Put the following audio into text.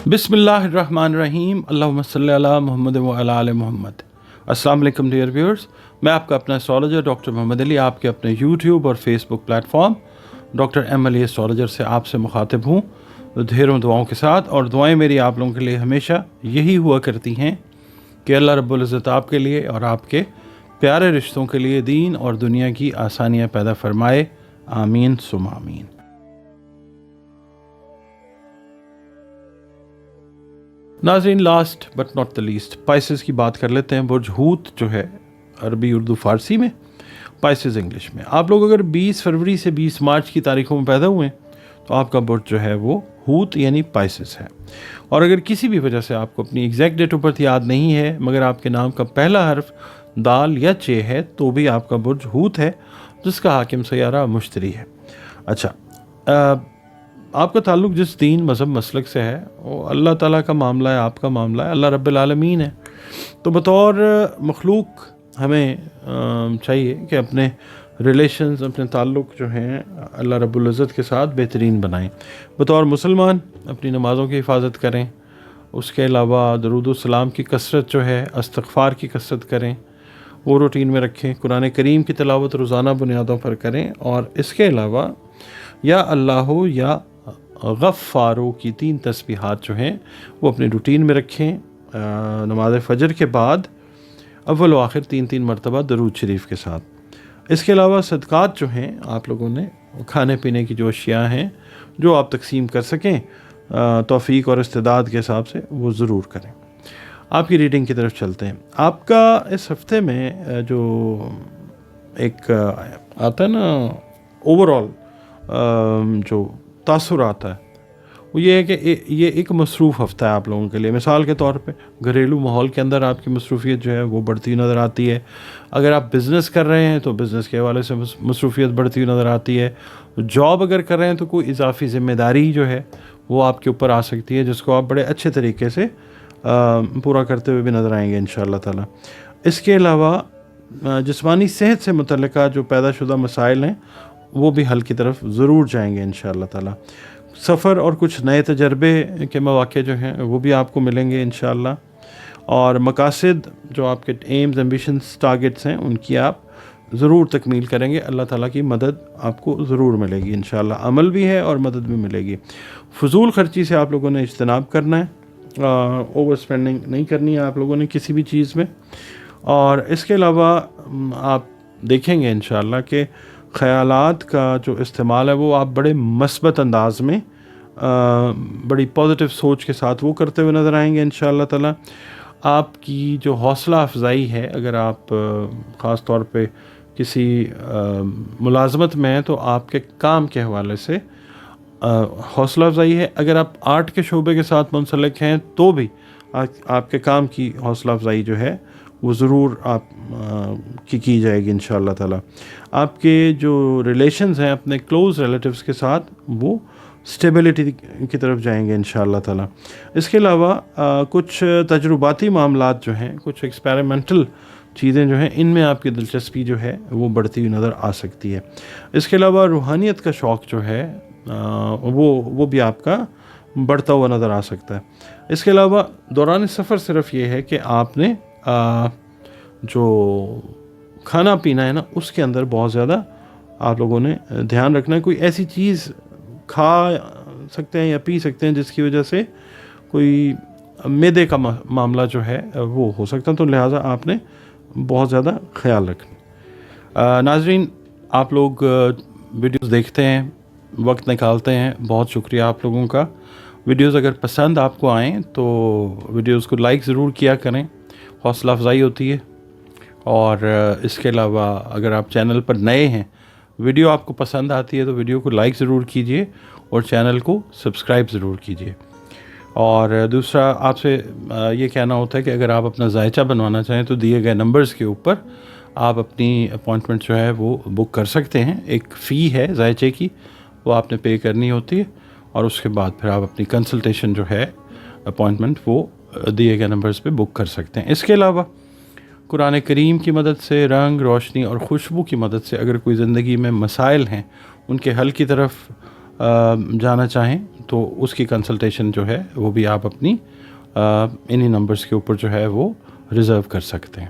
बिस्मिल्लाहिर्रहमानिर्रहीम अल्लाहुम्मा सल्ली अला मुहम्मद व अला आले मुहम्मद। अस्सलाम वालेकुम डियर व्यूअर्स, मैं आपका अपना एस्ट्रोलॉजर डॉक्टर मोहम्मद अली आपके अपने यूट्यूब और Facebook platform doctor M Ali astrologer से आपसे मुखातिब हूँ ढेरों दुआओं के साथ। और दुआएं मेरी आप लोगों के लिए हमेशा यही हुआ करती हैं कि अल्लाह रब्बुल इज़्ज़त आपके लिए और आपके प्यारे रिश्तों के लिए दीन और दुनिया की आसानियाँ पैदा फरमाए। आमीन सुम आमीन। नाज़रीन, last but not the least Pisces की बात कर लेते हैं। बुर्ज हूत जो है अरबी उर्दू फ़ारसी में, पाइसेस इंग्लिश में। आप लोग अगर 20 फरवरी से 20 मार्च की तारीखों में पैदा हुए तो आपका बुर्ज जो है वो हूत यानी पाइसेस है। और अगर किसी भी वजह से आपको अपनी एग्जैक्ट डेट ऑफ बर्थ याद नहीं है मगर आपके नाम का पहला हर्फ दाल या चे है तो भी आपका बुर्ज हूत है, जिसका हाकिम सयारा मुश्तरी है। अच्छा, आपका ताल्लुक़ जिस दीन मज़हब मसलक से है वो अल्लाह ताला का मामला है, आपका मामला है, अल्लाह रब्बिल आलमीन है। तो बतौर मखलूक हमें चाहिए कि अपने रिलेशंस, अपने ताल्लुक़ जो हैं अल्लाह रब्बुल इज़्ज़त के साथ बेहतरीन बनाएं। बतौर मुसलमान अपनी नमाज़ों की हिफाजत करें, उसके अलावा दरूद व सलाम की कसरत जो है, इस्तिग़फ़ार की कसरत करें, वो रूटीन में रखें। कुरान करीम की तिलावत रोज़ाना बुनियादों पर करें। और इसके अलावा या अल्लाह या गफ़्फ़ारो की 3 तस्बीहात जो हैं वो अपनी रूटीन में रखें नमाज फ़जर के बाद अव्वल व आखिर 3-3 मरतबा दरूद शरीफ के साथ। इसके अलावा सदक़ात जो हैं आप लोगों ने खाने पीने की जो अशिया हैं जो आप तकसीम कर सकें तौफ़ीक और इस्तिदाद के हिसाब से वो ज़रूर करें। आपकी रीडिंग की तरफ चलते हैं। आपका इस हफ़्ते में जो एक आता है ना ओवरऑल जो तासुर आता है वो ये है कि ये एक मसरूफ़ हफ़्ता है आप लोगों के लिए। मिसाल के तौर पे घरेलू माहौल के अंदर आपकी मसरूफ़ियत जो है वो बढ़ती नज़र आती है। अगर आप बिज़नेस कर रहे हैं तो बिज़नेस के हवाले से मसरूफ़ियत बढ़ती हुई नज़र आती है। जॉब अगर कर रहे हैं तो कोई इजाफ़ी ज़िम्मेदारी जो है वो आपके ऊपर आ सकती है, जिसको आप बड़े अच्छे तरीके से पूरा करते हुए भी नज़र आएंगे इंशाअल्लाह ताला। इसके अलावा जिस्मानी सेहत से मुतल्लिक़ा जो पैदाशुदा मसाइल हैं वो भी हल की तरफ ज़रूर जाएंगे इंशाअल्लाह ताला। सफ़र और कुछ नए तजर्बे के मौक़े जो हैं वो भी आपको मिलेंगे इंशाअल्लाह। और मकासद जो आपके एम्स, एम्बिशंस, टारगेट्स हैं उनकी आप ज़रूर तकमील करेंगे। अल्लाह ताला की मदद आपको ज़रूर मिलेगी इंशाअल्लाह। अमल भी है और मदद भी मिलेगी। फ़ुज़ूल ख़र्ची से आप लोगों ने इज्तनाब करना है, ओवर स्पेंडिंग नहीं करनी है आप लोगों ने किसी भी चीज़ में। और इसके अलावा आप देखेंगे इंशाअल्लाह कि ख़यालात का जो इस्तेमाल है वो आप बड़े मस्बत अंदाज में बड़ी पॉजिटिव सोच के साथ वो करते हुए नज़र आएंगे इंशाअल्लाह ताला। आपकी जो हौसला अफजाई है, अगर आप ख़ास तौर पे किसी मुलाजमत में हैं तो आपके काम के हवाले से हौसला अफजाई है। अगर आप आर्ट के शोबे के साथ मुंसलिक हैं तो भी आपके काम की हौसला अफजाई जो है वो ज़रूर आप की जाएगी इंशाअल्लाह ताला। आपके जो रिलेशंस हैं अपने क्लोज़ रिलेटिव्स के साथ वो स्टेबिलिटी की तरफ जाएंगे इंशाअल्लाह ताला। इसके अलावा कुछ तजुर्बाती मामलात जो हैं, कुछ एक्सपेरिमेंटल चीज़ें जो हैं इनमें आपकी दिलचस्पी जो है वो बढ़ती हुई नज़र आ सकती है। इसके अलावा रूहानियत का शौक़ जो है वो भी आपका बढ़ता हुआ नज़र आ सकता है। इसके अलावा दौरान सफ़र सिर्फ ये है कि आपने जो खाना पीना है ना उसके अंदर बहुत ज़्यादा आप लोगों ने ध्यान रखना है। कोई ऐसी चीज़ खा सकते हैं या पी सकते हैं जिसकी वजह से कोई मैदे का मामला जो है वो हो सकता है, तो लिहाजा आपने बहुत ज़्यादा ख्याल रखना। नाज़रीन, आप लोग वीडियोस देखते हैं, वक्त निकालते हैं, बहुत शुक्रिया आप लोगों का। वीडियोस अगर पसंद आपको आएँ तो वीडियोस को लाइक ज़रूर किया करें, हौसला अफजाई होती है। और इसके अलावा अगर आप चैनल पर नए हैं, वीडियो आपको पसंद आती है तो वीडियो को लाइक ज़रूर कीजिए और चैनल को सब्सक्राइब ज़रूर कीजिए। और दूसरा आपसे ये कहना होता है कि अगर आप अपना जायचा बनवाना चाहें तो दिए गए नंबर्स के ऊपर आप अपनी अपॉइंटमेंट जो है वो बुक कर सकते हैं। एक फ़ी है जायचे की, वो आपने पे करनी होती है और उसके बाद फिर आप अपनी कंसल्टेशन जो है अपॉइंटमेंट वो दिए गए नंबर्स पे बुक कर सकते हैं। इसके अलावा कुरान करीम की मदद से, रंग, रोशनी और खुशबू की मदद से अगर कोई ज़िंदगी में मसाइल हैं उनके हल की तरफ जाना चाहें تو اس کی کنسلٹیشن جو ہے وہ بھی آپ اپنی انہی نمبرز کے اوپر جو ہے وہ ریزرو کر سکتے ہیں.